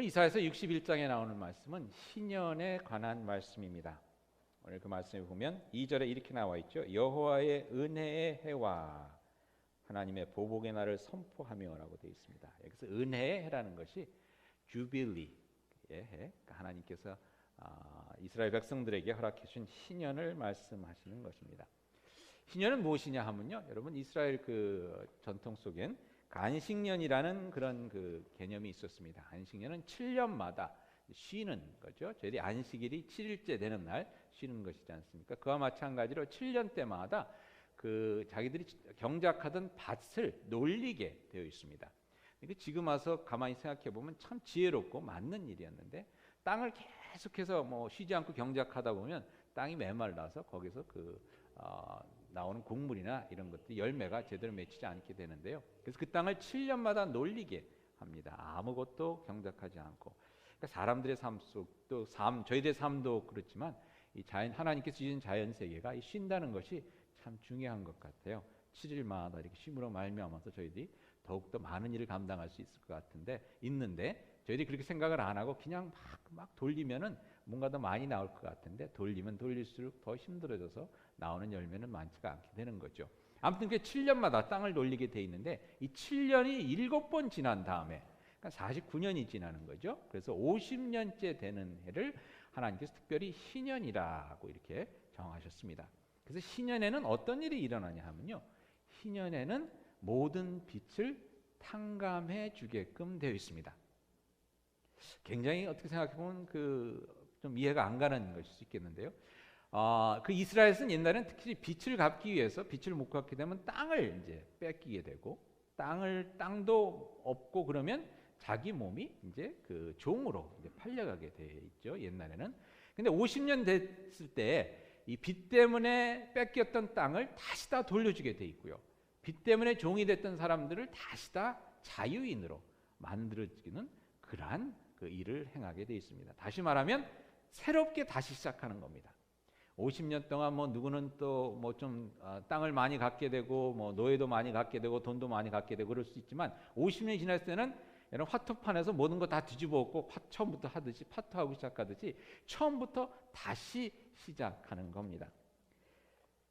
이사야서 61장에 나오는 말씀은 신년에 관한 말씀입니다. 오늘 그 말씀을 보면 2절에 이렇게 나와 있죠. 여호와의 은혜의 해와 하나님의 보복의 날을 선포하며라고 되어 있습니다. 여기서 은혜의 해라는 것이 주빌리의 해, 그러니까 하나님께서 이스라엘 백성들에게 허락해 주신 신년을 말씀하시는 것입니다. 신년은 무엇이냐 하면요, 여러분 이스라엘 그 전통 속엔 안식년이라는 그런 그 개념이 있었습니다. 안식년은 7년마다 쉬는 거죠. 저희들이 안식일이 7일째 되는 날 쉬는 것이지 않습니까? 그와 마찬가지로 7년 때마다 그 자기들이 경작하던 밭을 놀리게 되어 있습니다. 그러니까 지금 와서 가만히 생각해 보면 참 지혜롭고 맞는 일이었는데, 땅을 계속해서 뭐 쉬지 않고 경작하다 보면 땅이 메말라서 거기서 나오는 곡물이나 이런 것들이 열매가 제대로 맺히지 않게 되는데요. 그래서 그 땅을 7년마다 놀리게 합니다. 아무것도 경작하지 않고. 그러니까 사람들의 삶 속, 또 저희들의 삶도 그렇지만 이 하나님께서 주신 자연 세계가 이 쉰다는 것이 참 중요한 것 같아요. 7일마다 이렇게 쉼으로 말미암아서 저희들이 더욱더 많은 일을 감당할 수 있을 것 같은데 저희들이 그렇게 생각을 안 하고 그냥 막 돌리면은 뭔가 더 많이 나올 것 같은데, 돌리면 돌릴수록 더 힘들어져서 나오는 열매는 많지가 않게 되는 거죠. 아무튼 그 7년마다 땅을 놀리게 돼 있는데, 이 7년이 7번 지난 다음에 그러니까 49년이 지나는 거죠. 그래서 50년째 되는 해를 하나님께서 특별히 희년이라고 이렇게 정하셨습니다. 그래서 희년에는 어떤 일이 일어나냐 하면요, 희년에는 모든 빛을 탕감해 주게끔 되어 있습니다. 굉장히 어떻게 생각해 보면 좀 이해가 안 가는 것일 수 있겠는데요. 그 이스라엘은 옛날에는 특히 빛을 갚기 위해서, 빛을 못 갚게 되면 땅을 이제 뺏기게 되고, 땅도 없고 그러면 자기 몸이 이제 그 종으로 이제 팔려가게 돼 있죠, 옛날에는. 근데 50년 됐을 때 이 빛 때문에 뺏겼던 땅을 다시 다 돌려주게 돼 있고요. 빛 때문에 종이 됐던 사람들을 다시 다 자유인으로 만들어지는 그러한 그 일을 행하게 돼 있습니다. 다시 말하면 새롭게 다시 시작하는 겁니다. 50년 동안 뭐 누구는 또 뭐 좀 땅을 많이 갖게 되고 뭐 노예도 많이 갖게 되고 돈도 많이 갖게 되고 그럴 수 있지만, 50년이 지났을 때는 이런 화투판에서 모든 거 다 뒤집어 엎고 처음부터 하듯이 파토하고 시작하듯이 처음부터 다시 시작하는 겁니다.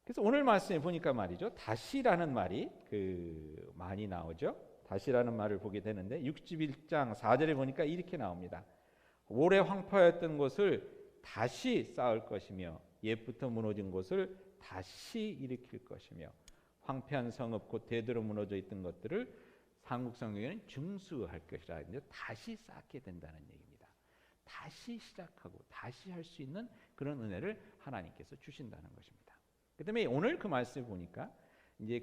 그래서 오늘 말씀에 보니까 말이죠, 다시라는 말이 많이 나오죠. 다시라는 말을 보게 되는데 61장 4절에 보니까 이렇게 나옵니다. 오래 황폐하였던 곳을 다시 쌓을 것이며 옛부터 무너진 곳을 다시 일으킬 것이며 황폐한 성읍 곧 대대로 무너져 있던 것들을 한국 성경에는 증수할 것이라 이제 다시 쌓게 된다는 얘기입니다. 다시 시작하고 다시 할 수 있는 그런 은혜를 하나님께서 주신다는 것입니다. 그다음에 오늘 그 말씀을 보니까 이제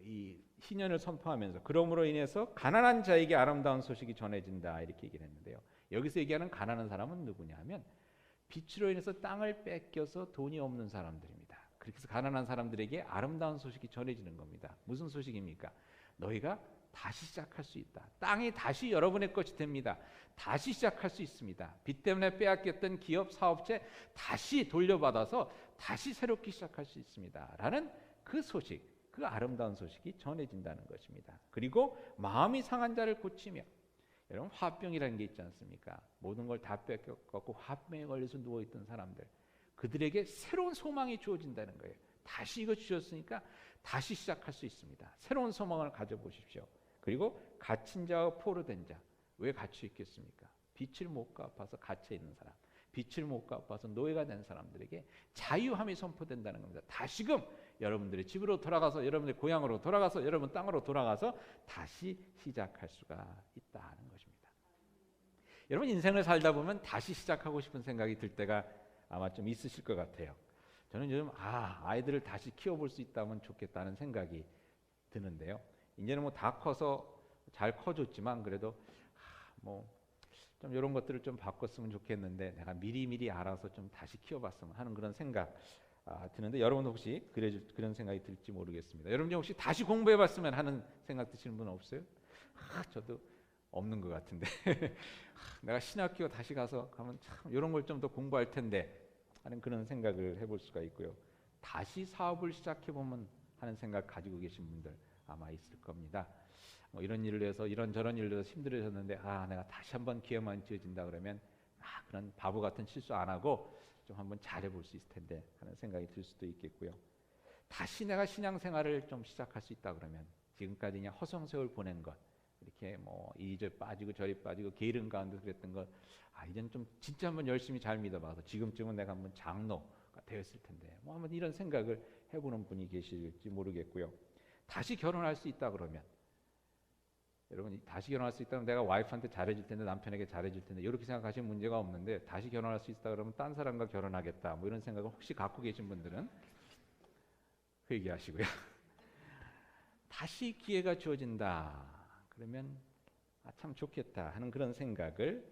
이 희년을 선포하면서 그러므로 인해서 가난한 자에게 아름다운 소식이 전해진다 이렇게 얘기를 했는데요. 여기서 얘기하는 가난한 사람은 누구냐 하면 빛으로 인해서 땅을 뺏겨서 돈이 없는 사람들입니다. 그렇게 해서 가난한 사람들에게 아름다운 소식이 전해지는 겁니다. 무슨 소식입니까? 너희가 다시 시작할 수 있다. 땅이 다시 여러분의 것이 됩니다. 다시 시작할 수 있습니다. 빛 때문에 빼앗겼던 기업, 사업체 다시 돌려받아서 다시 새롭게 시작할 수 있습니다. 라는 그 소식, 그 아름다운 소식이 전해진다는 것입니다. 그리고 마음이 상한 자를 고치며, 여러분 화병이라는 게 있지 않습니까? 모든 걸 다 뺏겼고 화병에 걸려서 누워있던 사람들, 그들에게 새로운 소망이 주어진다는 거예요. 다시 이거 주셨으니까 다시 시작할 수 있습니다. 새로운 소망을 가져보십시오. 그리고 갇힌 자와 포로된 자, 왜 갇혀 있겠습니까? 빛을 못 갚아서 갇혀 있는 사람, 빛을 못 갚아서 노예가 된 사람들에게 자유함이 선포된다는 겁니다. 다시금 여러분들의 집으로 돌아가서, 여러분의 고향으로 돌아가서, 여러분 땅으로 돌아가서 다시 시작할 수가 있다는 것입니다. 여러분 인생을 살다 보면 다시 시작하고 싶은 생각이 들 때가 아마 좀 있으실 것 같아요. 저는 요즘 아이들을 다시 키워볼 수 있다면 좋겠다는 생각이 드는데요. 이제는 뭐 다 커서 잘 커졌지만 그래도 뭐 좀 이런 것들을 좀 바꿨으면 좋겠는데 내가 미리미리 알아서 좀 다시 키워봤으면 하는 그런 생각 드는데, 여러분 혹시 그런 생각이 들지 모르겠습니다. 여러분 혹시 다시 공부해봤으면 하는 생각 드시는 분 없어요? 저도 없는 것 같은데 내가 신학교 다시 가면 참 이런 걸 좀 더 공부할 텐데 하는 그런 생각을 해볼 수가 있고요. 다시 사업을 시작해보면 하는 생각 가지고 계신 분들 아마 있을 겁니다. 뭐 이런 일을 해서 이런저런 일을 해서 힘들어졌는데 내가 다시 한번 기회만 주어진다 그러면 그런 바보 같은 실수 안 하고 좀 한번 잘해볼 수 있을 텐데 하는 생각이 들 수도 있겠고요. 다시 내가 신앙생활을 좀 시작할 수 있다 그러면 지금까지 그냥 허송세월 보낸 것 이렇게 뭐 이리저리 빠지고 저리 빠지고 게으름 가운데 그랬던 것 이젠 좀 진짜 한번 열심히 잘 믿어봐서 지금쯤은 내가 한번 장로가 되었을 텐데 뭐 한번 이런 생각을 해보는 분이 계실지 모르겠고요. 다시 결혼할 수 있다 그러면 여러분 다시 결혼할 수 있다면 내가 와이프한테 잘해줄 텐데 남편에게 잘해줄 텐데 이렇게 생각하시면 문제가 없는데 다시 결혼할 수 있다 그러면 딴 사람과 결혼하겠다 뭐 이런 생각을 혹시 갖고 계신 분들은 회개하시고요. 다시 기회가 주어진다 그러면 참 좋겠다 하는 그런 생각을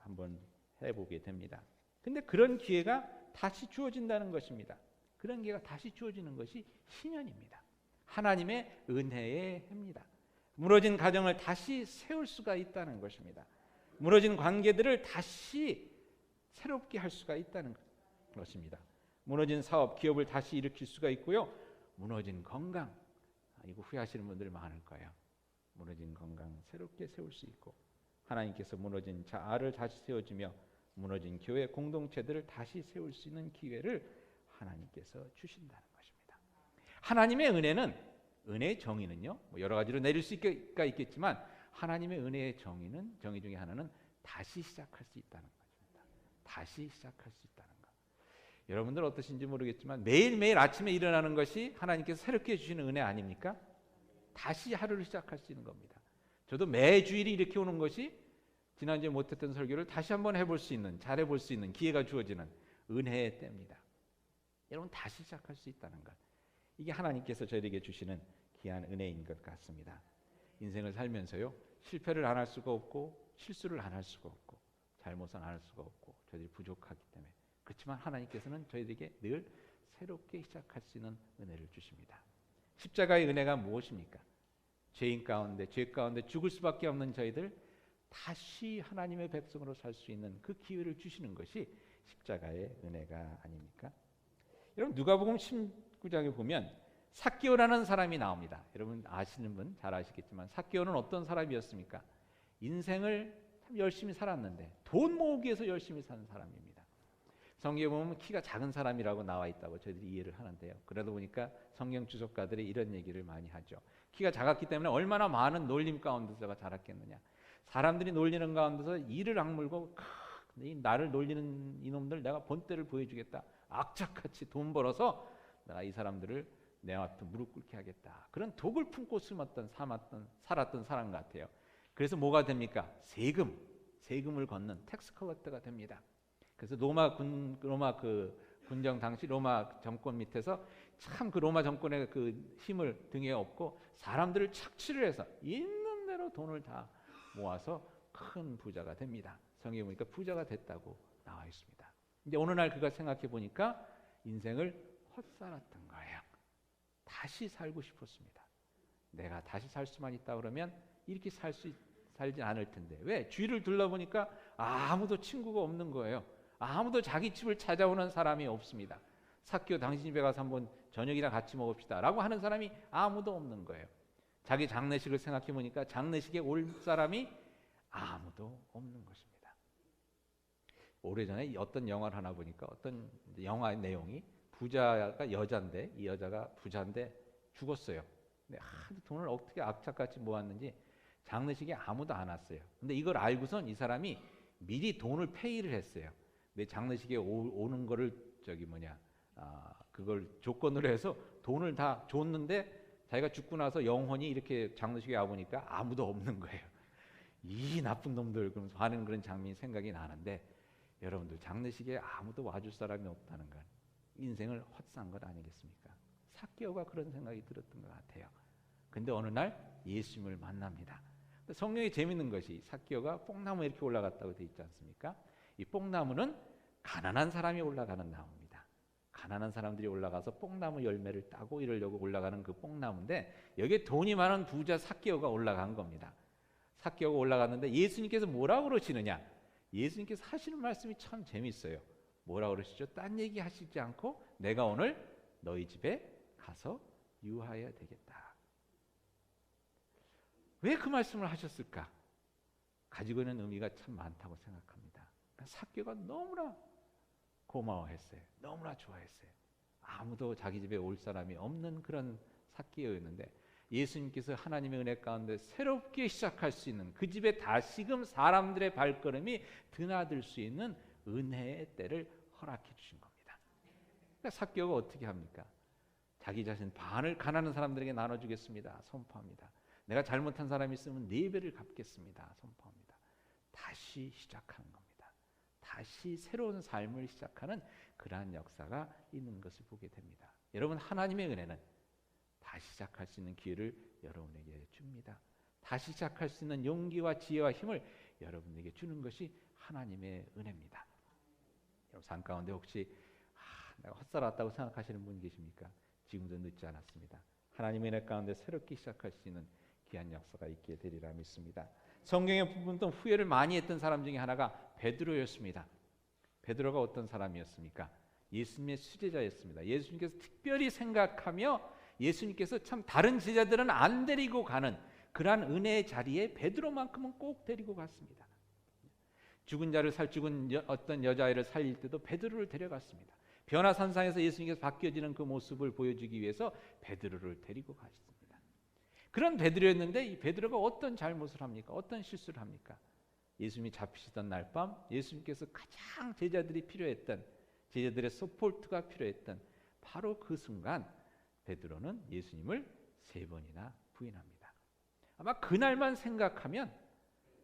한번 해보게 됩니다. 근데 그런 기회가 다시 주어진다는 것입니다. 그런 기회가 다시 주어지는 것이 신연입니다. 하나님의 은혜의 해입니다. 무너진 가정을 다시 세울 수가 있다는 것입니다. 무너진 관계들을 다시 새롭게 할 수가 있다는 것입니다. 무너진 사업, 기업을 다시 일으킬 수가 있고요. 무너진 건강, 이거 후회하시는 분들이 많을 거예요. 무너진 건강 새롭게 세울 수 있고 하나님께서 무너진 자아를 다시 세워주며 무너진 교회 공동체들을 다시 세울 수 있는 기회를 하나님께서 주신다는 것입니다. 하나님의 은혜는 은혜의 정의는요. 뭐 여러 가지로 내릴 수가 있겠지만 하나님의 은혜의 정의 중에 하나는 다시 시작할 수 있다는 것입니다. 다시 시작할 수 있다는 것. 여러분들 어떠신지 모르겠지만 매일매일 아침에 일어나는 것이 하나님께서 새롭게 해주시는 은혜 아닙니까? 다시 하루를 시작할 수 있는 겁니다. 저도 매주일이 이렇게 오는 것이 지난주에 못했던 설교를 다시 한번 해볼 수 있는, 잘해볼 수 있는 기회가 주어지는 은혜의 때입니다. 여러분 다시 시작할 수 있다는 것. 이게 하나님께서 저희에게 주시는 귀한 은혜인 것 같습니다. 인생을 살면서요. 실패를 안 할 수가 없고 실수를 안 할 수가 없고 잘못은 안 할 수가 없고 저희들이 부족하기 때문에 그렇지만 하나님께서는 저희에게 늘 새롭게 시작할 수 있는 은혜를 주십니다. 십자가의 은혜가 무엇입니까? 죄인 가운데 죄 가운데 죽을 수밖에 없는 저희들 다시 하나님의 백성으로 살 수 있는 그 기회를 주시는 것이 십자가의 은혜가 아닙니까? 여러분 누가복음 19장에 보면 삭개오라는 사람이 나옵니다. 여러분 아시는 분 잘 아시겠지만 삭개오는 어떤 사람이었습니까? 인생을 참 열심히 살았는데 돈 모으기 위해서 열심히 사는 사람입니다. 성경에 보면 키가 작은 사람이라고 나와 있다고 저희들이 이해를 하는데요. 그러다 보니까 성경 주석가들이 이런 얘기를 많이 하죠. 키가 작았기 때문에 얼마나 많은 놀림 가운데서 자랐겠느냐. 사람들이 놀리는 가운데서 이를 악물고 나를 놀리는 이놈들 내가 본때를 보여주겠다. 악착같이 돈 벌어서 내가 이 사람들을 내 앞에 무릎 꿇게 하겠다. 그런 독을 품고 살았던 사람 같아요. 그래서 뭐가 됩니까? 세금을 걷는 텍스 컬렉터가 됩니다. 그래서 로마 군정 당시 로마 정권 밑에서 참 그 로마 정권의 그 힘을 등에 업고 사람들을 착취를 해서 있는 대로 돈을 다 모아서 큰 부자가 됩니다. 성경에 보니까 부자가 됐다고 나와 있습니다. 이제 어느 날 그가 생각해 보니까 인생을 헛살았던 거예요. 다시 살고 싶었습니다. 내가 다시 살 수만 있다 그러면 이렇게 살지 않을 텐데 왜? 주위를 둘러보니까 아무도 친구가 없는 거예요. 아무도 자기 집을 찾아오는 사람이 없습니다. 삭개오 당신 집에 가서 한번 저녁이나 같이 먹읍시다 라고 하는 사람이 아무도 없는 거예요. 자기 장례식을 생각해 보니까 장례식에 올 사람이 아무도 없는 것입니다. 오래전에 어떤 영화를 하나 보니까 어떤 영화의 내용이 부자가 여자인데 이 여자가 부자인데 죽었어요. 근데 하도 돈을 어떻게 악착같이 모았는지 장례식에 아무도 안 왔어요. 근데 이걸 알고선 이 사람이 미리 돈을 페이를 했어요. 내 장례식에 오는 거를 그걸 조건으로 해서 돈을 다 줬는데 자기가 죽고 나서 영혼이 이렇게 장례식에 와보니까 아무도 없는 거예요. 이 나쁜 놈들 그러면서 하는 그런 장면이 생각이 나는데 여러분들 장례식에 아무도 와줄 사람이 없다는 건 인생을 헛산 것 아니겠습니까? 삭개오가 그런 생각이 들었던 것 같아요. 근데 어느 날 예수님을 만납니다. 성경이 재밌는 것이 삭개오가 뽕나무에 이렇게 올라갔다고 되어 있지 않습니까? 이 뽕나무는 가난한 사람이 올라가는 나무입니다. 가난한 사람들이 올라가서 뽕나무 열매를 따고 이러려고 올라가는 그 뽕나무인데 여기에 돈이 많은 부자 삭개오가 올라간 겁니다. 삭개오가 올라갔는데 예수님께서 뭐라고 그러시느냐? 예수님께서 하시는 말씀이 참 재밌어요. 뭐라고 그러시죠? 딴 얘기 하시지 않고 내가 오늘 너희 집에 가서 유하여야 되겠다. 왜 그 말씀을 하셨을까? 가지고 있는 의미가 참 많다고 생각합니다. 삭개가 너무나 고마워했어요. 너무나 좋아했어요. 아무도 자기 집에 올 사람이 없는 그런 삭개였는데 예수님께서 하나님의 은혜 가운데 새롭게 시작할 수 있는, 그 집에 다시금 사람들의 발걸음이 드나들 수 있는 은혜의 때를 허락해 주신 겁니다. 그러니까 삭개가 어떻게 합니까? 자기 자신 반을 가난한 사람들에게 나눠주겠습니다. 선포합니다. 내가 잘못한 사람이 있으면 4배를 갚겠습니다. 선포합니다. 다시 시작하는 겁니다. 다시 새로운 삶을 시작하는 그러한 역사가 있는 것을 보게 됩니다. 여러분, 하나님의 은혜는 다시 시작할 수 있는 기회를 여러분에게 줍니다. 다시 시작할 수 있는 용기와 지혜와 힘을 여러분에게 주는 것이 하나님의 은혜입니다. 여러분, 삶 가운데 혹시 내가 헛살 왔다고 생각하시는 분 계십니까? 지금도 늦지 않았습니다. 하나님의 은혜 가운데 새롭게 시작할 수 있는 귀한 역사가 있게 되리라 믿습니다. 성경의 부분도 후회를 많이 했던 사람 중에 하나가 베드로였습니다. 베드로가 어떤 사람이었습니까? 예수님의 수제자였습니다. 예수님께서 특별히 생각하며 예수님께서 참 다른 제자들은 안 데리고 가는 그러한 은혜의 자리에 베드로만큼은 꼭 데리고 갔습니다. 죽은 자를 죽은 어떤 여자아이를 살릴 때도 베드로를 데려갔습니다. 변화산상에서 예수님께서 바뀌어지는 그 모습을 보여주기 위해서 베드로를 데리고 가셨습니다. 그런 베드로였는데 이 베드로가 어떤 잘못을 합니까? 어떤 실수를 합니까? 예수님이 잡히시던 날 밤 예수님께서 가장 제자들이 필요했던, 제자들의 서포트가 필요했던 바로 그 순간 베드로는 예수님을 3번이나 부인합니다. 아마 그날만 생각하면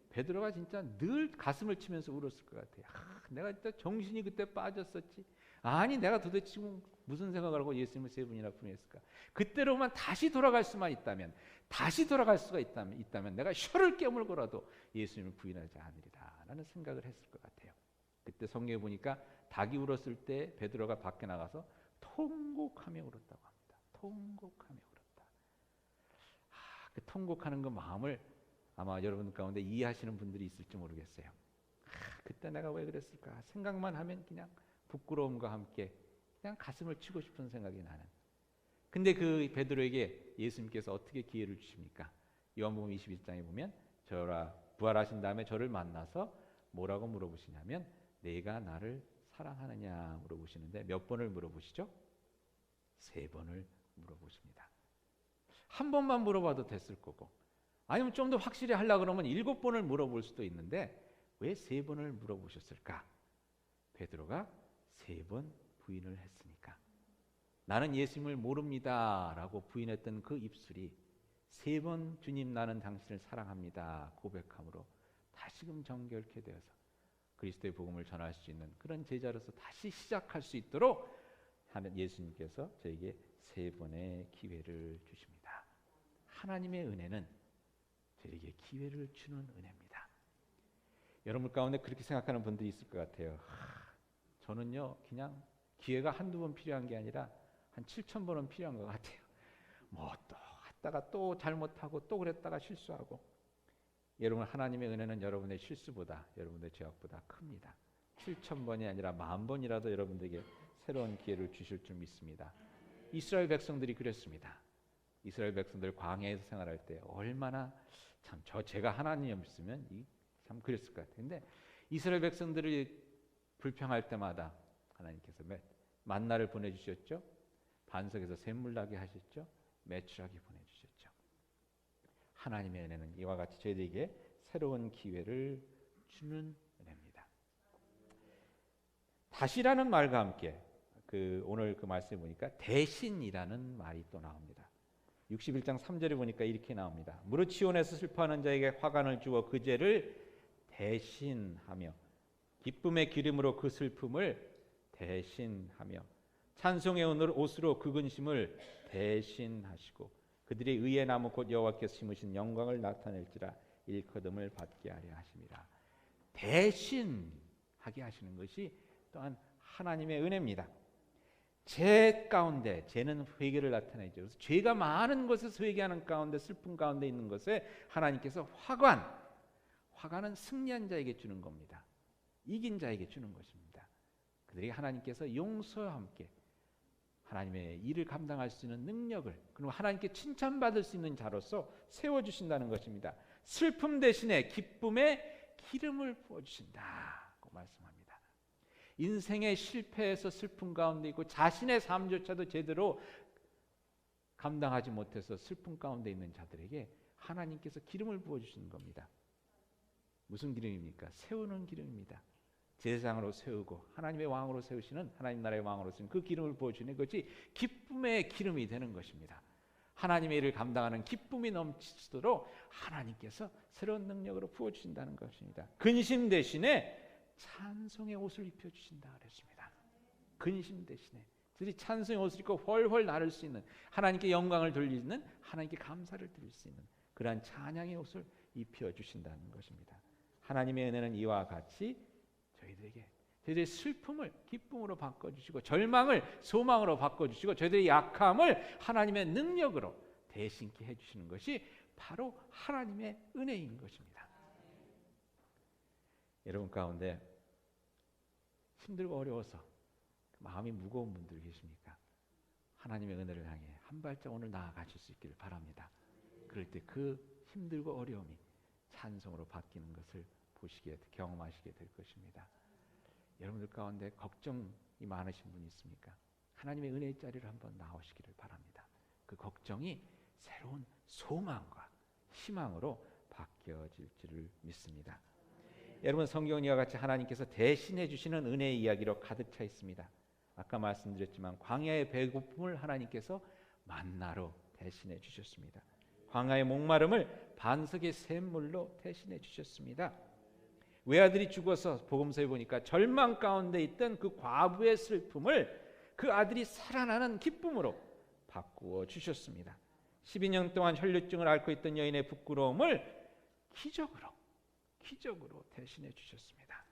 베드로가 진짜 늘 가슴을 치면서 울었을 것 같아요. 내가 진짜 정신이 그때 빠졌었지. 아니, 내가 도대체 지금 무슨 생각을 하고 예수님을 3번이나 부인했을까? 그때로만 다시 돌아갈 수만 있다면, 다시 돌아갈 수가 있다면 내가 혀를 깨물고라도 예수님을 부인하지 않으리라 라는 생각을 했을 것 같아요. 그때 성경에 보니까 닭이 울었을 때 베드로가 밖에 나가서 통곡하며 울었다고 합니다. 통곡하며 울었다. 그 통곡하는 그 마음을 아마 여러분 가운데 이해하시는 분들이 있을지 모르겠어요. 그때 내가 왜 그랬을까? 생각만 하면 그냥 부끄러움과 함께 그냥 가슴을 치고 싶은 생각이 나는. 근데 그 베드로에게 예수님께서 어떻게 기회를 주십니까? 요한복음 21장에 보면 저라 부활하신 다음에 저를 만나서 뭐라고 물어보시냐면 내가 나를 사랑하느냐 물어보시는데 몇 번을 물어보시죠? 3번을 물어보십니다. 한 번만 물어봐도 됐을 거고, 아니면 좀 더 확실히 하려고 그러면 7번을 물어볼 수도 있는데 왜 3번을 물어보셨을까? 베드로가 3번 부인을 했으니까. 나는 예수님을 모릅니다 라고 부인했던 그 입술이 3번 주님 나는 당신을 사랑합니다 고백함으로 다시금 정결케 되어서 그리스도의 복음을 전할 수 있는 그런 제자로서 다시 시작할 수 있도록 하는 예수님께서 저에게 3번의 기회를 주십니다. 하나님의 은혜는 저에게 기회를 주는 은혜입니다. 여러분 가운데 그렇게 생각하는 분들이 있을 것 같아요. 저는요 그냥 기회가 한두 번 필요한 게 아니라 한 7,000번은 필요한 것 같아요. 뭐 또 했다가 또 잘못하고 또 그랬다가 실수하고. 여러분, 하나님의 은혜는 여러분의 실수보다, 여러분의 죄악보다 큽니다. 7,000번이 아니라 10,000번이라도 여러분들에게 새로운 기회를 주실 줄 믿습니다. 이스라엘 백성들이 그랬습니다. 이스라엘 백성들 광야에서 생활할 때 얼마나 참 제가 하나님이었으면 참 그랬을 것 같아요. 근데 이스라엘 백성들이 불평할 때마다 하나님께서 만나를 보내주셨죠. 반석에서 샘물 나게 하셨죠. 매출하게 보내주셨죠. 하나님의 은혜는 이와 같이 저희들에게 새로운 기회를 주는 은혜입니다. 다시라는 말과 함께 오늘 그 말씀에 보니까 대신이라는 말이 또 나옵니다. 61장 3절에 보니까 이렇게 나옵니다. 무릇 시온에서 슬퍼하는 자에게 화관을 주어 그 죄를 대신하며 기쁨의 기름으로 그 슬픔을 대신하며 찬송의 옷으로 그 근심을 대신하시고 그들의 의의 나무 곧 여호와께서 심으신 영광을 나타낼지라 일거듬을 받게 하려 하심이라. 대신하게 하시는 것이 또한 하나님의 은혜입니다. 죄 가운데, 죄는 회개를 나타내죠. 그래서 죄가 많은 것에서 회개하는 가운데, 슬픔 가운데 있는 것에 하나님께서 화관은 승리한 자에게 주는 겁니다. 이긴 자에게 주는 것입니다. 그들에게 하나님께서 용서와 함께 하나님의 일을 감당할 수 있는 능력을, 그리고 하나님께 칭찬받을 수 있는 자로서 세워주신다는 것입니다. 슬픔 대신에 기쁨의 기름을 부어주신다고 말씀합니다. 인생의 실패에서 슬픔 가운데 있고 자신의 삶조차도 제대로 감당하지 못해서 슬픔 가운데 있는 자들에게 하나님께서 기름을 부어주시는 겁니다. 무슨 기름입니까? 세우는 기름입니다. 제사장으로 세우고 하나님의 왕으로 세우시는, 하나님 나라의 왕으로 세우는 그 기름을 부어주는 것이 기쁨의 기름이 되는 것입니다. 하나님의 일을 감당하는 기쁨이 넘치도록 하나님께서 새로운 능력으로 부어주신다는 것입니다. 근심 대신에 찬송의 옷을 입혀주신다 그랬습니다. 근심 대신에 그들이 찬송의 옷을 입고 훨훨 나를 수 있는, 하나님께 영광을 돌리는, 하나님께 감사를 드릴 수 있는 그러한 찬양의 옷을 입혀주신다는 것입니다. 하나님의 은혜는 이와 같이 저희들의 슬픔을 기쁨으로 바꿔주시고 절망을 소망으로 바꿔주시고 저희들의 약함을 하나님의 능력으로 대신케 해주시는 것이 바로 하나님의 은혜인 것입니다. 여러분 가운데 힘들고 어려워서 마음이 무거운 분들 계십니까? 하나님의 은혜를 향해 한 발짝 오늘 나아가실 수 있기를 바랍니다. 그럴 때 그 힘들고 어려움이 찬송으로 바뀌는 것을 경험하시게 될 것입니다. 여러분들 가운데 걱정이 많으신 분이 있습니까? 하나님의 은혜의 자리를 한번 나오시기를 바랍니다. 그 걱정이 새로운 소망과 희망으로 바뀌어질 줄을 믿습니다. 여러분 성경은 이와 같이 하나님께서 대신해 주시는 은혜의 이야기로 가득 차 있습니다. 아까 말씀드렸지만 광야의 배고픔을 하나님께서 만나로 대신해 주셨습니다. 광야의 목마름을 반석의 샘물로 대신해 주셨습니다. 외아들이 죽어서 복음서에 보니까 절망 가운데 있던 그 과부의 슬픔을 그 아들이 살아나는 기쁨으로 바꾸어 주셨습니다. 12년 동안 혈류증을 앓고 있던 여인의 부끄러움을 기적으로 대신해 주셨습니다.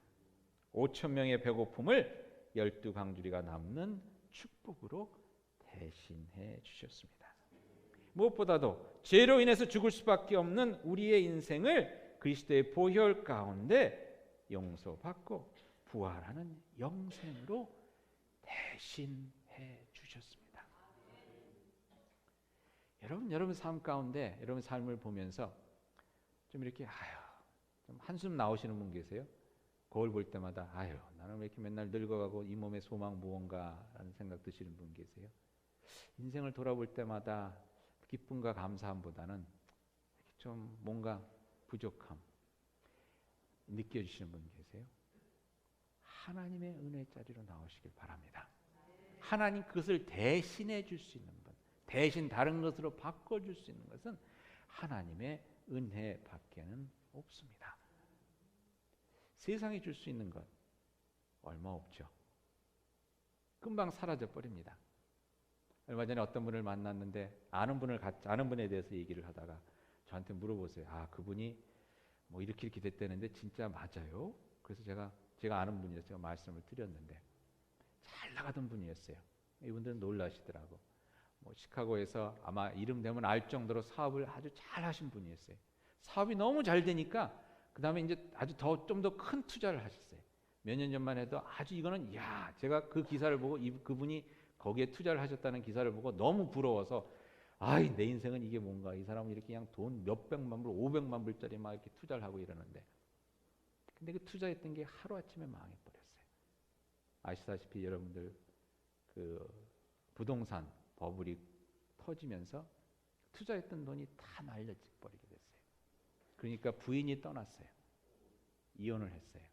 5천 명의 배고픔을 12광주리가 남는 축복으로 대신해 주셨습니다. 무엇보다도 죄로 인해서 죽을 수밖에 없는 우리의 인생을 그리스도의 보혈 가운데 용서받고 부활하는 영생으로 대신해 주셨습니다. 여러분 삶 가운데 여러분 삶을 보면서 좀 이렇게 좀 한숨 나오시는 분 계세요? 거울 볼 때마다 나는 왜 이렇게 맨날 늙어가고 이 몸의 소망 무언가라는 생각 드시는 분 계세요? 인생을 돌아볼 때마다 기쁨과 감사함보다는 좀 뭔가 부족함 느껴지시는 분 계세요? 하나님의 은혜의 자리로 나오시길 바랍니다. 하나님 그것을 대신해 줄 수 있는 분, 대신 다른 것으로 바꿔줄 수 있는 것은 하나님의 은혜밖에는 없습니다. 세상이 줄 수 있는 것 얼마 없죠. 금방 사라져 버립니다. 얼마 전에 어떤 분을 만났는데 아는 분에 대해서 얘기를 하다가 저한테 물어보세요. 그분이 뭐 이렇게 됐다는데 진짜 맞아요? 그래서 제가 아는 분이어서 제가 말씀을 드렸는데 잘 나가던 분이었어요. 이분들은 놀라시더라고. 시카고에서 아마 이름 되면 알 정도로 사업을 아주 잘 하신 분이었어요. 사업이 너무 잘 되니까 그 다음에 이제 아주 좀 더 큰 투자를 하셨어요. 몇 년 전만 해도 아주 이거는 제가 그 기사를 보고 그분이 거기에 투자를 하셨다는 기사를 보고 너무 부러워서 내 인생은 이게 뭔가, 이 사람은 이렇게 그냥 돈 몇백만 불, 500만 불짜리 막 이렇게 투자를 하고 이러는데, 근데 그 투자했던 게 하루아침에 망해버렸어요. 아시다시피 여러분들 그 부동산 버블이 터지면서 투자했던 돈이 다 날려버리게 됐어요. 그러니까 부인이 떠났어요. 이혼을 했어요.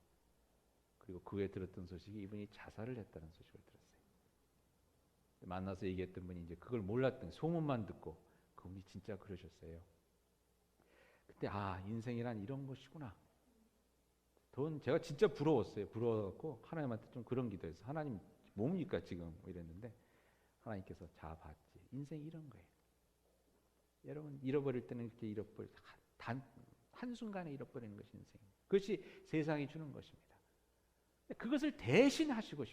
그리고 그 후에 들었던 소식이 이분이 자살을 했다는 소식을 들었어요. 만나서 얘기했던 분이 이제 그걸 몰랐던, 소문만 듣고 그분이 진짜 그러셨어요. 그때 인생이란 이런 것이구나. 제가 진짜 부러웠어요. 부러워갖고 하나님한테 좀 그런 기도해서, 하나님 뭡니까 지금 이랬는데 하나님께서 봤지. 인생이 이런 거예요. 여러분 잃어버릴 때는 이렇게 한순간에 잃어버리는 것이 인생. 그것이 세상이 주는 것입니다. 그것을 대신하고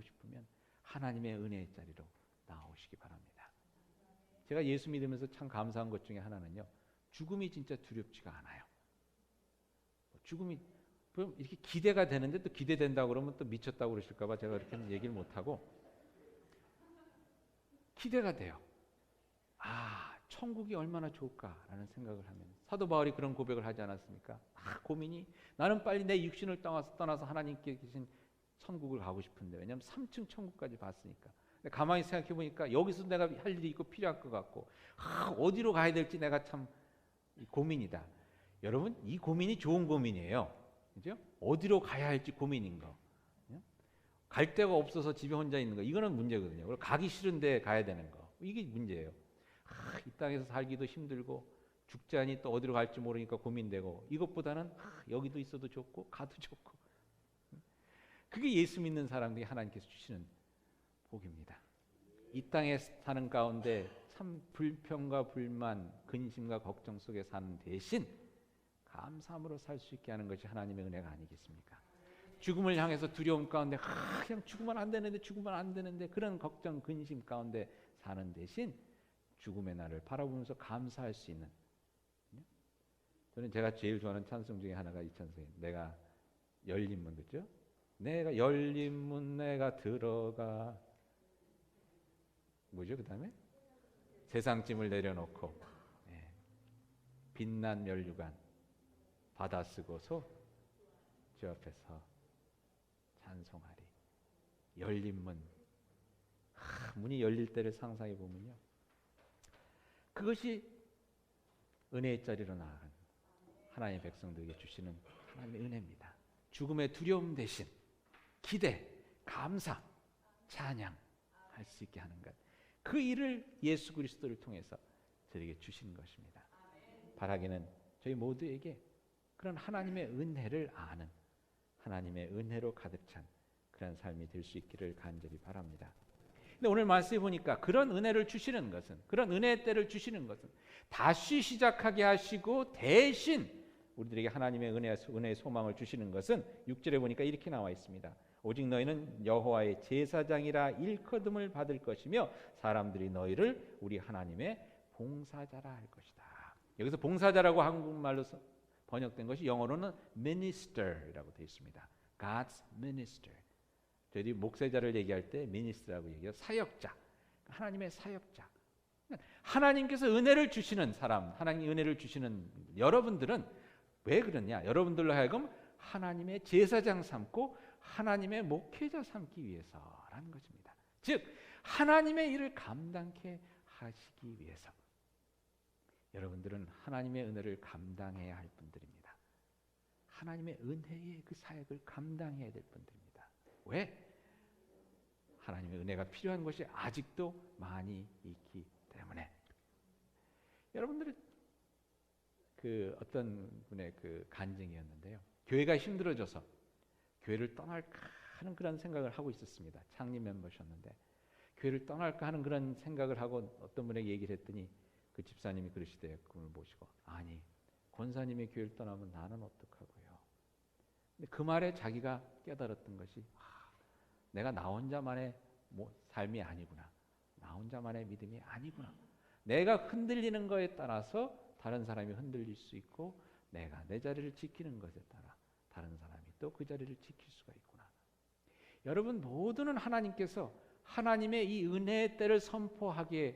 싶으면 하나님의 은혜의 자리로 나오시기 바랍니다. 제가 예수 믿으면서 참 감사한 것 중에 하나는요, 죽음이 진짜 두렵지가 않아요. 죽음이 이렇게 기대가 되는데 또 기대된다고 그러면 또 미쳤다고 그러실까 봐 제가 그렇게는 얘기를 못하고, 기대가 돼요. 아, 천국이 얼마나 좋을까라는 생각을 하면 사도 바울이 그런 고백을 하지 않았습니까? 고민이 나는 빨리 내 육신을 떠나서 하나님께 계신 천국을 가고 싶은데 왜냐하면 3층 천국까지 봤으니까. 근데 가만히 생각해 보니까 여기서 내가 할 일이 있고 필요할 것 같고 어디로 가야 될지 내가 참 고민이다. 여러분 이 고민이 좋은 고민이에요. 그죠? 어디로 가야 할지 고민인 거. 갈 데가 없어서 집에 혼자 있는 거 이거는 문제거든요. 그리고 가기 싫은데 가야 되는 거 이게 문제예요. 이 땅에서 살기도 힘들고 죽자니 또 어디로 갈지 모르니까 고민되고 이것보다는 여기도 있어도 좋고 가도 좋고 그게 예수 믿는 사람들이 하나님께서 주시는 복입니다. 이 땅에 사는 가운데 참 불평과 불만, 근심과 걱정 속에 사는 대신 감사함으로 살 수 있게 하는 것이 하나님의 은혜가 아니겠습니까? 죽음을 향해서 두려움 가운데 그냥 죽으면 안 되는데 그런 걱정, 근심 가운데 사는 대신 죽음의 날을 바라보면서 감사할 수 있는 저는 제가 제일 좋아하는 찬송 중에 하나가 이 찬송이에요. 내가 열린 문 그죠? 내가 열린 문 내가 들어가 뭐죠 그 다음에? 세상 짐을 내려놓고 빛난 면류관 받아 쓰고서 주 앞에서 찬송하리. 열린 문 문이 열릴 때를 상상해 보면요 그것이 은혜의 자리로 나아간 하나님의 백성들에게 주시는 하나님의 은혜입니다. 죽음의 두려움 대신 기대, 감사, 찬양 할 수 있게 하는 것. 그 일을 예수 그리스도를 통해서 저에게 주신 것입니다. 바라기는 저희 모두에게 그런 하나님의 은혜를 아는 하나님의 은혜로 가득 찬 그런 삶이 될 수 있기를 간절히 바랍니다. 근데 오늘 말씀해 보니까 그런 은혜를 주시는 것은 그런 은혜의 때를 주시는 것은 다시 시작하게 하시고 대신 우리들에게 하나님의 은혜의 소망을 주시는 것은 6절에 보니까 이렇게 나와 있습니다. 오직 너희는 여호와의 제사장이라 일컬음을 받을 것이며 사람들이 너희를 우리 하나님의 봉사자라 할 것이다. 여기서 봉사자라고 한국말로 번역된 것이 영어로는 minister이라고 되어 있습니다. God's minister. 저희들이 목회자를 얘기할 때 minister라고 얘기해요. 사역자. 하나님의 사역자. 하나님께서 은혜를 주시는 사람, 하나님 은혜를 주시는 여러분들은 왜 그러냐? 여러분들로 하여금 하나님의 제사장 삼고 하나님의 목회자 삼기 위해서라는 것입니다. 즉 하나님의 일을 감당케 하시기 위해서 여러분들은 하나님의 은혜를 감당해야 할 분들입니다. 하나님의 은혜의 그 사역을 감당해야 될 분들입니다. 왜? 하나님의 은혜가 필요한 것이 아직도 많이 있기 때문에. 여러분들은 그 어떤 분의 그 간증이었는데요. 교회가 힘들어져서 교회를 떠날까 하는 그런 생각을 하고 있었습니다. 창립 멤버셨는데 교회를 떠날까 하는 그런 생각을 하고 어떤 분에게 얘기를 했더니 그 집사님이 그러시대요. 그분을 모시고 아니 권사님의 교회를 떠나면 나는 어떡하고요. 근데 그 말에 자기가 깨달았던 것이 내가 나 혼자만의 삶이 아니구나. 나 혼자만의 믿음이 아니구나. 내가 흔들리는 것에 따라서 다른 사람이 흔들릴 수 있고 내가 내 자리를 지키는 것에 따라 다른 사람이 또 그 자리를 지킬 수가 있구나. 여러분 모두는 하나님께서 하나님의 이 은혜의 때를 선포하기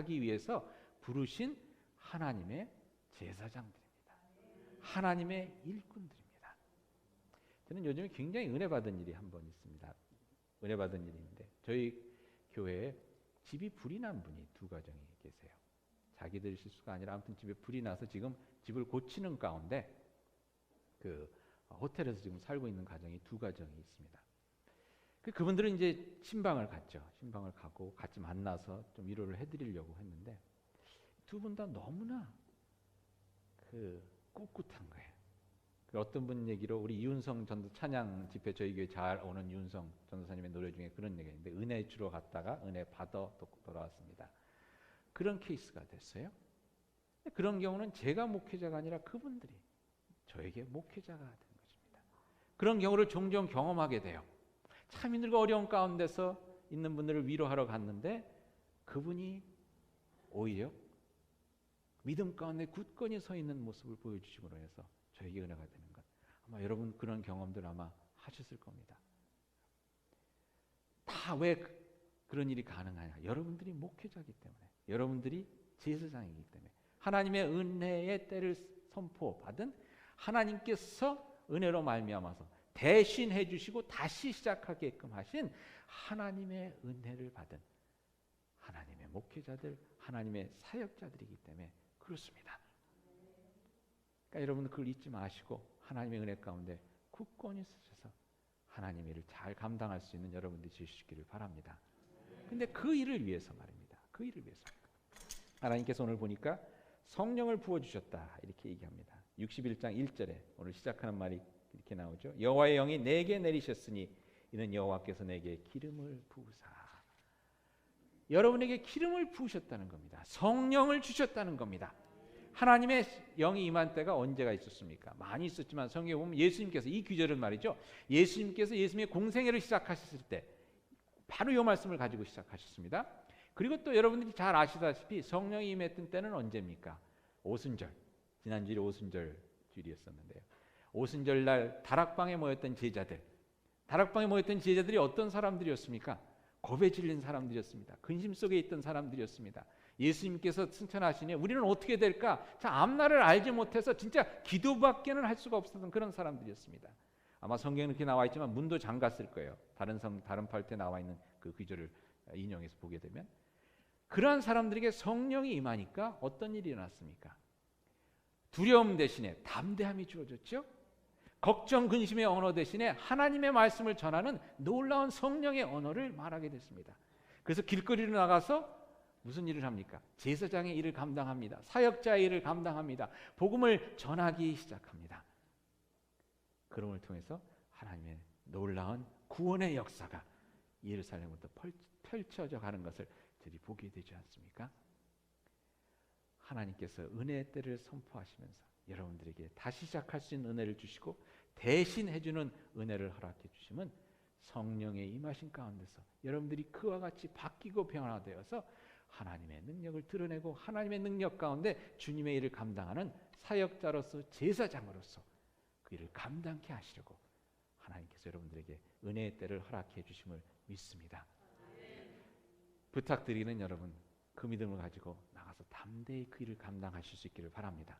위해서 부르신 하나님의 제사장들입니다. 하나님의 일꾼들입니다. 저는 요즘에 굉장히 은혜 받은 일이 한 번 있습니다. 은혜 받은 일인데 저희 교회에 집이 불이 난 분이 두 가정이 계세요. 자기들 실수가 아니라 아무튼 집에 불이 나서 지금 집을 고치는 가운데 그 호텔에서 지금 살고 있는 가정이 두 가정이 있습니다. 그분들은 이제 신방을 갔죠. 신방을 가고 같이 만나서 좀 위로를 해드리려고 했는데 두 분 다 너무나 꿋꿋한 거예요. 어떤 분 얘기로 우리 이윤성 전도 찬양 집회 저희 교회 잘 오는 이윤성 전도사님의 노래 중에 그런 얘기가 있는데 은혜 주러 갔다가 은혜 받아 돌아왔습니다. 그런 케이스가 됐어요. 그런 경우는 제가 목회자가 아니라 그분들이 저에게 목회자가 된 것입니다. 그런 경우를 종종 경험하게 돼요. 참 힘들고 어려운 가운데서 있는 분들을 위로하러 갔는데 그분이 오히려 믿음 가운데 굳건히 서 있는 모습을 보여주심으로 해서 저에게 은혜가 되는 것. 아마 여러분 그런 경험들 아마 하셨을 겁니다. 다 왜 그런 일이 가능하냐? 여러분들이 목회자이기 때문에, 여러분들이 제사장이기 때문에, 하나님의 은혜의 때를 선포받은 하나님께서 은혜로 말미암아서 대신해 주시고 다시 시작하게끔 하신 하나님의 은혜를 받은 하나님의 목회자들, 하나님의 사역자들이기 때문에 그렇습니다. 그러니까 여러분들 그걸 잊지 마시고 하나님의 은혜 가운데 굳건히 서셔서 하나님의 일을 잘 감당할 수 있는 여러분들이 되시기를 바랍니다. 근데 그 일을 위해서 말입니다. 그 일을 위해서 하나님께서 오늘 보니까 성령을 부어주셨다 이렇게 얘기합니다. 61장 1절에 오늘 시작하는 말이 이렇게 나오죠. 여호와의 영이 내게 내리셨으니 이는 여호와께서 내게 기름을 부으사. 여러분에게 기름을 부으셨다는 겁니다. 성령을 주셨다는 겁니다. 하나님의 영이 임한 때가 언제가 있었습니까? 많이 있었지만 성경에 보면 예수님께서 이 규절은 말이죠. 예수님께서 예수님의 공생애를 시작하셨을 때 바로 이 말씀을 가지고 시작하셨습니다. 그리고 또 여러분들이 잘 아시다시피 성령이 임했던 때는 언제입니까? 오순절. 지난주에 오순절 주일이었었는데요. 오순절 날 다락방에 모였던 제자들. 다락방에 모였던 제자들이 어떤 사람들이었습니까? 겁에 질린 사람들이었습니다. 근심 속에 있던 사람들이었습니다. 예수님께서 승천하시니 우리는 어떻게 될까? 자, 앞날을 알지 못해서 진짜 기도밖에는 할 수가 없었던 그런 사람들이었습니다. 아마 성경에 이렇게 나와 있지만 문도 잠갔을 거예요. 다른 파트에 나와 있는 그 구절을 인용해서 보게 되면 그러한 사람들에게 성령이 임하니까 어떤 일이 일어났습니까? 두려움 대신에 담대함이 주어졌죠. 걱정 근심의 언어 대신에 하나님의 말씀을 전하는 놀라운 성령의 언어를 말하게 됐습니다. 그래서 길거리로 나가서 무슨 일을 합니까? 제사장의 일을 감당합니다. 사역자의 일을 감당합니다. 복음을 전하기 시작합니다. 그럼을 통해서 하나님의 놀라운 구원의 역사가 예루살렘부터 펼쳐져 가는 것을 저희 보게 되지 않습니까? 하나님께서 은혜의 때를 선포하시면서 여러분들에게 다시 시작할 수 있는 은혜를 주시고 대신 해주는 은혜를 허락해 주시면 성령의 임하신 가운데서 여러분들이 그와 같이 바뀌고 변화되어서 하나님의 능력을 드러내고 하나님의 능력 가운데 주님의 일을 감당하는 사역자로서 제사장으로서 그 일을 감당케 하시려고 하나님께서 여러분들에게 은혜의 때를 허락해 주심을 믿습니다. 부탁드리는 여러분 그 믿음을 가지고 나가서 담대히 그 일을 감당하실 수 있기를 바랍니다.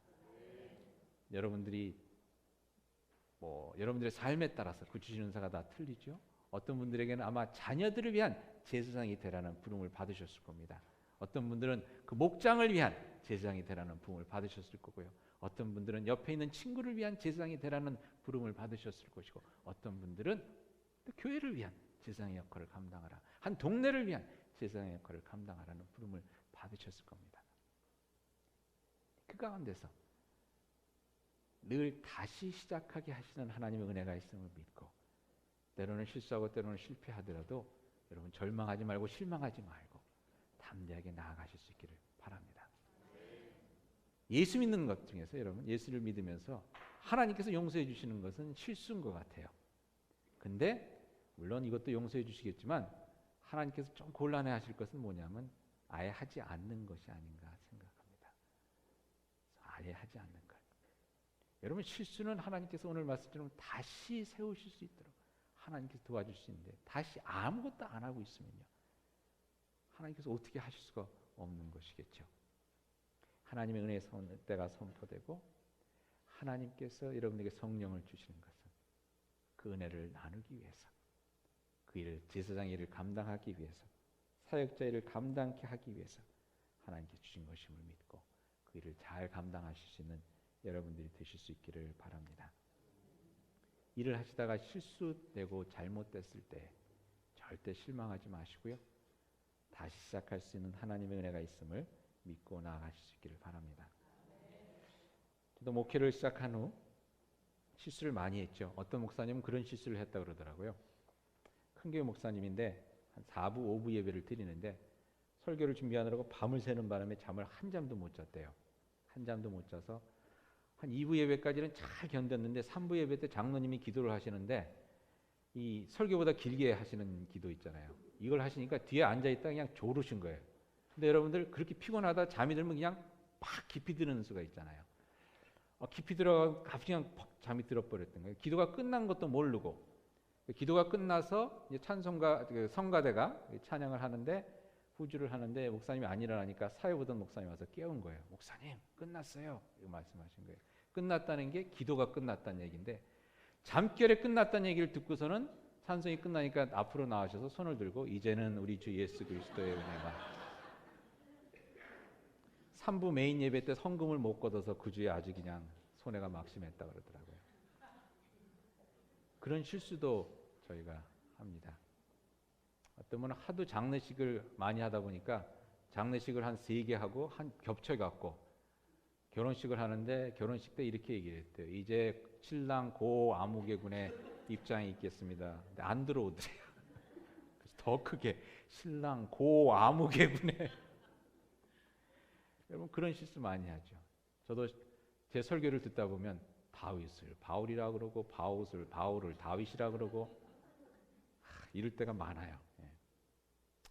여러분들이 여러분들의 삶에 따라서 그 주신 은사가 다 틀리죠. 어떤 분들에게는 아마 자녀들을 위한 제사장이 되라는 부름을 받으셨을 겁니다. 어떤 분들은 그 목장을 위한 제사장이 되라는 부름을 받으셨을 거고요. 어떤 분들은 옆에 있는 친구를 위한 제사장이 되라는 부름을 받으셨을 것이고 어떤 분들은 또 교회를 위한 제사장의 역할을 감당하라. 한 동네를 위한 제사장의 역할을 감당하라는 부름을 받으셨을 겁니다. 그 가운데서 늘 다시 시작하게 하시는 하나님의 은혜가 있음을 믿고 때로는 실수하고 때로는 실패하더라도 여러분 절망하지 말고 실망하지 말고 담대하게 나아가실 수 있기를 바랍니다. 예수 믿는 것 중에서 여러분 예수를 믿으면서 하나님께서 용서해 주시는 것은 실수인 것 같아요. 근데 물론 이것도 용서해 주시겠지만 하나님께서 좀 곤란해 하실 것은 뭐냐면 아예 하지 않는 것이 아닌가 생각합니다. 아예 하지 않는 것. 여러분 실수는 하나님께서 오늘 말씀처럼 다시 세우실 수 있도록 하나님께서 도와주시는데 다시 아무것도 안 하고 있으면요. 하나님께서 어떻게 하실 수가 없는 것이겠죠. 하나님의 은혜의 때가 선포되고 하나님께서 여러분에게 성령을 주시는 것은 그 은혜를 나누기 위해서 그 일을 제사장의 일을 감당하기 위해서 사역자의 일을 감당케 하기 위해서 하나님께서 주신 것임을 믿고 그 일을 잘 감당하실 수 있는 여러분들이 되실 수 있기를 바랍니다. 일을 하시다가 실수되고 잘못됐을 때 절대 실망하지 마시고요. 다시 시작할 수 있는 하나님의 은혜가 있음을 믿고 나아가실 수 있기를 바랍니다. 저도 목회를 시작한 후 실수를 많이 했죠. 어떤 목사님은 그런 실수를 했다고 그러더라고요. 큰 교회 목사님인데 한 4부, 5부 예배를 드리는데 설교를 준비하느라고 밤을 새는 바람에 잠을 한 잠도 못 잤대요. 한 잠도 못 자서 한 2부 예배까지는 잘 견뎠는데 3부 예배 때 장로님이 기도를 하시는데 이 설교보다 길게 하시는 기도 있잖아요. 이걸 하시니까 뒤에 앉아있다 그냥 졸으신 거예요. 근데 여러분들 그렇게 피곤하다 잠이 들면 그냥 팍 깊이 드는 수가 있잖아요. 깊이 들어가고 갑자기 그냥 팍 잠이 들어버렸던 거예요. 기도가 끝난 것도 모르고 기도가 끝나서 이제 찬송가 성가대가 찬양을 하는데 후주를 하는데 목사님이 안 일어나니까 사회 보던 목사님이 와서 깨운 거예요. 목사님 끝났어요. 이거 말씀하신 거예요. 끝났다는 게 기도가 끝났다는 얘기인데 잠결에 끝났다는 얘기를 듣고서는 찬송이 끝나니까 앞으로 나와셔서 손을 들고 이제는 우리 주 예수 그리스도의 은혜가 3부 메인 예배 때 헌금을 못 걷어서 그 주에 아주 그냥 손해가 막심했다 그러더라고요. 그런 실수도 저희가 합니다. 어떤 분은 하도 장례식을 많이 하다 보니까 장례식을 한 3개 하고 한 겹쳐갖고 결혼식을 하는데 결혼식 때 이렇게 얘기를 했대요. 이제 신랑 고 아무개군의 입장이 있겠습니다. 근데 안 들어오더래요. 그래서 더 크게 신랑 고 아무개군의 여러분 그런 실수 많이 하죠. 저도 제 설교를 듣다 보면 다윗을 바울이라 그러고 바울을 다윗이라 그러고 이럴 때가 많아요.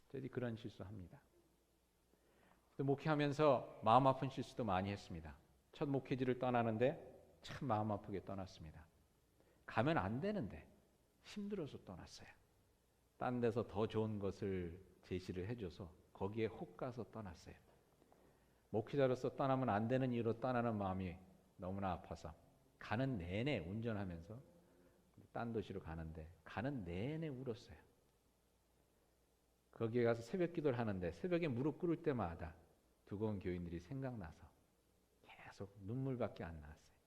저희들이 그런 실수합니다. 또 목회하면서 마음 아픈 실수도 많이 했습니다. 첫 목회지를 떠나는데 참 마음 아프게 떠났습니다. 가면 안 되는데 힘들어서 떠났어요. 딴 데서 더 좋은 것을 제시를 해줘서 거기에 혹 가서 떠났어요. 목회자로서 떠나면 안 되는 이유로 떠나는 마음이 너무나 아파서 가는 내내 운전하면서 딴 도시로 가는데 가는 내내 울었어요. 거기에 가서 새벽 기도를 하는데 새벽에 무릎 꿇을 때마다 두고 온 교인들이 생각나서 계속 눈물밖에 안 나왔어요.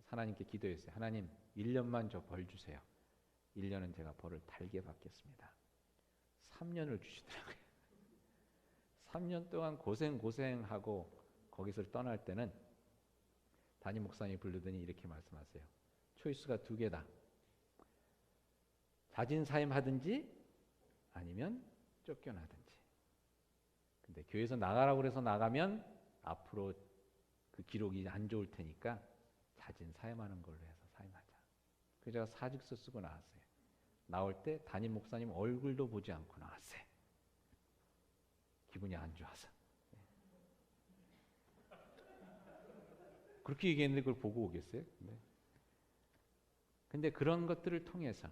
하나님께 기도했어요. 하나님 1년만 저 벌 주세요. 1년은 제가 벌을 달게 받겠습니다. 3년을 주시더라고요. 3년 동안 고생하고 거기서 떠날 때는 담임 목사님이 부르더니 이렇게 말씀하세요. 초이스가 2개다. 자진사임 하든지 아니면 쫓겨나든지. 근데 교회에서 나가라고 그래서 나가면 앞으로 그 기록이 안 좋을 테니까 자진사임하는 걸로 해서 사임하자. 그래서 제가 사직서 쓰고 나왔어요. 나올 때 담임 목사님 얼굴도 보지 않고 나왔어요. 기분이 안 좋아서. 그렇게 얘기했는데 그걸 보고 오겠어요? 근데 그런 것들을 통해서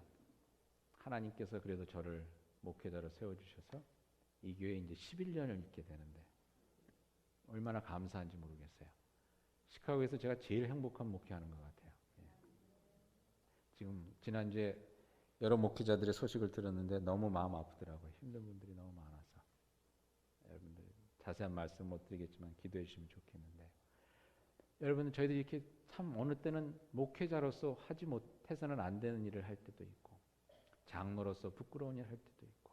하나님께서 그래도 저를 목회자로 세워주셔서 이 교회에 이제 11년을 있게 되는데 얼마나 감사한지 모르겠어요. 시카고에서 제가 제일 행복한 목회하는 것 같아요. 지금 지난주에 여러 목회자들의 소식을 들었는데 너무 마음 아프더라고요. 힘든 분들이 너무 많아서. 여러분들 자세한 말씀 못 드리겠지만 기도해 주시면 좋겠는데 여러분 저희들이 이렇게 참 어느 때는 목회자로서 하지 못해서는 안 되는 일을 할 때도 있고 장로로서 부끄러운 일을 할 때도 있고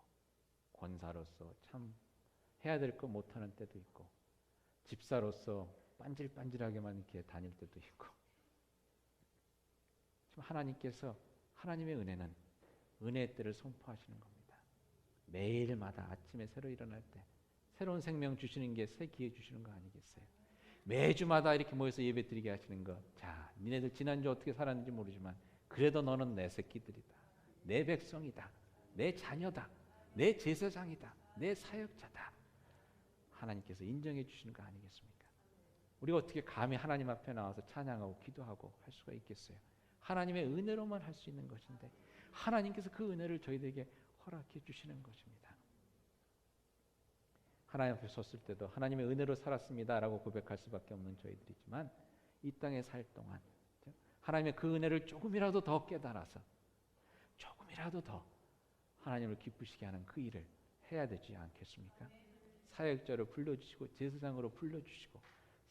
권사로서 참 해야 될 거 못하는 때도 있고 집사로서 반질반질하게만 이렇게 다닐 때도 있고 지금 하나님께서 하나님의 은혜는 은혜의 때를 선포하시는 겁니다. 매일마다 아침에 새로 일어날 때 새로운 생명 주시는 게 새 기회 주시는 거 아니겠어요? 매주마다 이렇게 모여서 예배 드리게 하시는 것. 자, 니네들 지난주 어떻게 살았는지 모르지만 그래도 너는 내 새끼들이다. 내 백성이다. 내 자녀다. 내 제사장이다. 내 사역자다. 하나님께서 인정해 주시는 거 아니겠습니까? 우리가 어떻게 감히 하나님 앞에 나와서 찬양하고 기도하고 할 수가 있겠어요? 하나님의 은혜로만 할 수 있는 것인데 하나님께서 그 은혜를 저희들에게 허락해 주시는 것입니다. 하나님 앞에 섰을 때도 하나님의 은혜로 살았습니다라고 고백할 수밖에 없는 저희들이지만 이 땅에 살 동안 하나님의 그 은혜를 조금이라도 더 깨달아서 조금이라도 더 하나님을 기쁘시게 하는 그 일을 해야 되지 않겠습니까? 사역자로 불러주시고 제사장으로 불러주시고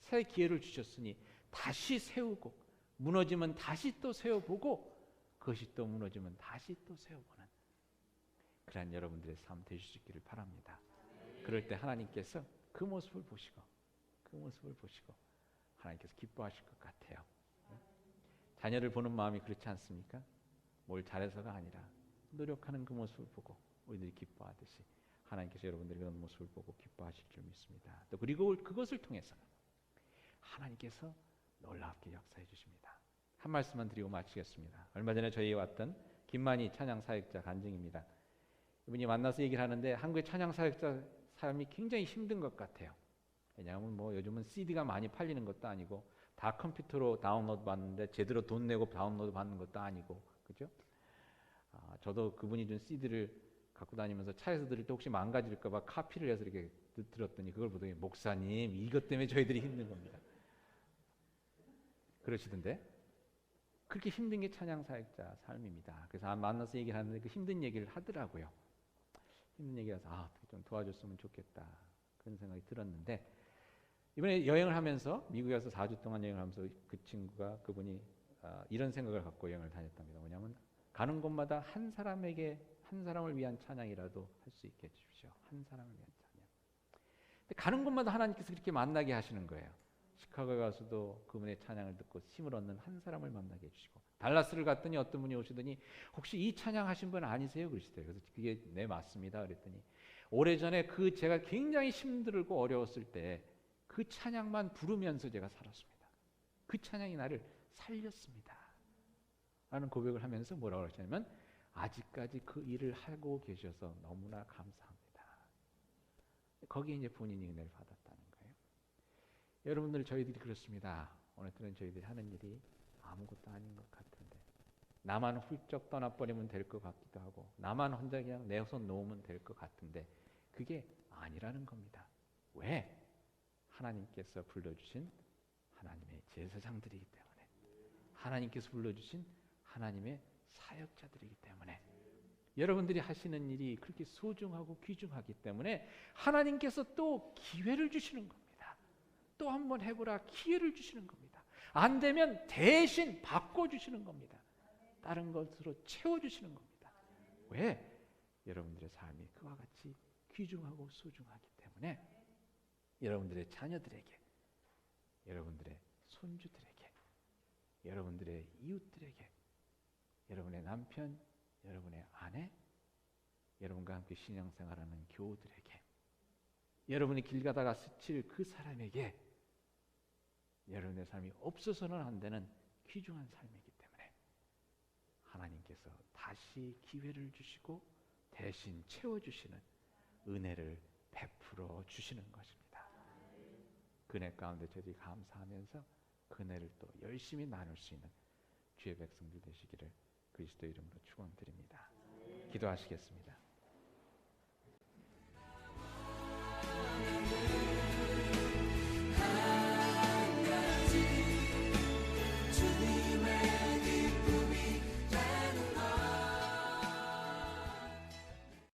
새 기회를 주셨으니 다시 세우고 무너지면 다시 또 세워보고 그것이 또 무너지면 다시 또 세워보는 그러한 여러분들의 삶 되실 수 있기를 바랍니다. 그럴 때 하나님께서 그 모습을 보시고 하나님께서 기뻐하실 것 같아요. 자녀를 보는 마음이 그렇지 않습니까? 뭘 잘해서가 아니라 노력하는 그 모습을 보고 우리들이 기뻐하듯이 하나님께서 여러분들이 그런 모습을 보고 기뻐하실 줄 믿습니다. 또 그리고 그것을 통해서 하나님께서 놀랍게 역사해 주십니다. 한 말씀만 드리고 마치겠습니다. 얼마 전에 저희 왔던 김만희 찬양 사역자 간증입니다. 이분이 만나서 얘기를 하는데 한국의 찬양 사역자 삶이 굉장히 힘든 것 같아요. 왜냐하면 뭐 요즘은 CD가 많이 팔리는 것도 아니고 다 컴퓨터로 다운로드 받는데 제대로 돈 내고 다운로드 받는 것도 아니고 그죠? 저도 그분이 준 CD를 갖고 다니면서 차에서 들을 때 혹시 망가질까 봐 카피를 해서 이렇게 들었더니 그걸 보더니 목사님 이것 때문에 저희들이 힘든 겁니다. 그러시던데 그렇게 힘든 게 찬양 사역자 삶입니다. 그래서 만나서 얘기를 하는데 그 힘든 얘기를 하더라고요. 힘든 얘기라서 좀 도와줬으면 좋겠다 그런 생각이 들었는데 이번에 여행을 하면서 미국에 와서 4주 동안 여행을 하면서 그 친구가 그분이 이런 생각을 갖고 여행을 다녔답니다. 뭐냐면 가는 곳마다 한 사람을 위한 찬양이라도 할 수 있게 해주십시오. 한 사람을 위한 찬양. 근데 가는 곳마다 하나님께서 그렇게 만나게 하시는 거예요. 시카고에 가서도 그분의 찬양을 듣고 힘을 얻는 한 사람을 만나게 해주시고 달라스를 갔더니 어떤 분이 오시더니 혹시 이 찬양하신 분 아니세요? 그러시더라고요. 그래서 그게 네 맞습니다. 그랬더니 오래전에 제가 굉장히 힘들고 어려웠을 때 그 찬양만 부르면서 제가 살았습니다. 그 찬양이 나를 살렸습니다. 라는 고백을 하면서 뭐라고 하셨냐면 아직까지 그 일을 하고 계셔서 너무나 감사합니다. 거기에 이제 본인이 은혜를 받았다는 거예요. 여러분들 저희들이 그렇습니다. 오늘날은 저희들이 하는 일이 아무것도 아닌 것 같은데 나만 훌쩍 떠나버리면 될 것 같기도 하고 나만 혼자 그냥 내 손 놓으면 될 것 같은데 그게 아니라는 겁니다. 왜? 하나님께서 불러주신 하나님의 제사장들이기 때문에 하나님께서 불러주신 하나님의 사역자들이기 때문에 여러분들이 하시는 일이 그렇게 소중하고 귀중하기 때문에 하나님께서 또 기회를 주시는 겁니다. 또 한번 해보라 기회를 주시는 겁니다. 안 되면 대신 바꿔주시는 겁니다. 다른 것으로 채워주시는 겁니다. 왜? 여러분들의 삶이 그와 같이 귀중하고 소중하기 때문에 여러분들의 자녀들에게 여러분들의 손주들에게 여러분들의 이웃들에게 여러분의 남편, 여러분의 아내, 여러분과 함께 신앙생활하는 교우들에게 여러분이 길 가다가 스칠 그 사람에게 여러분의 삶이 없어서는 안 되는 귀중한 삶이기 때문에 하나님께서 다시 기회를 주시고 대신 채워주시는 은혜를 베풀어 주시는 것입니다. 그 은혜 가운데 저희들이 감사하면서 그 은혜를 또 열심히 나눌 수 있는 주의 백성들 되시기를 그리스도 이름으로 축원드립니다. 기도하시겠습니다.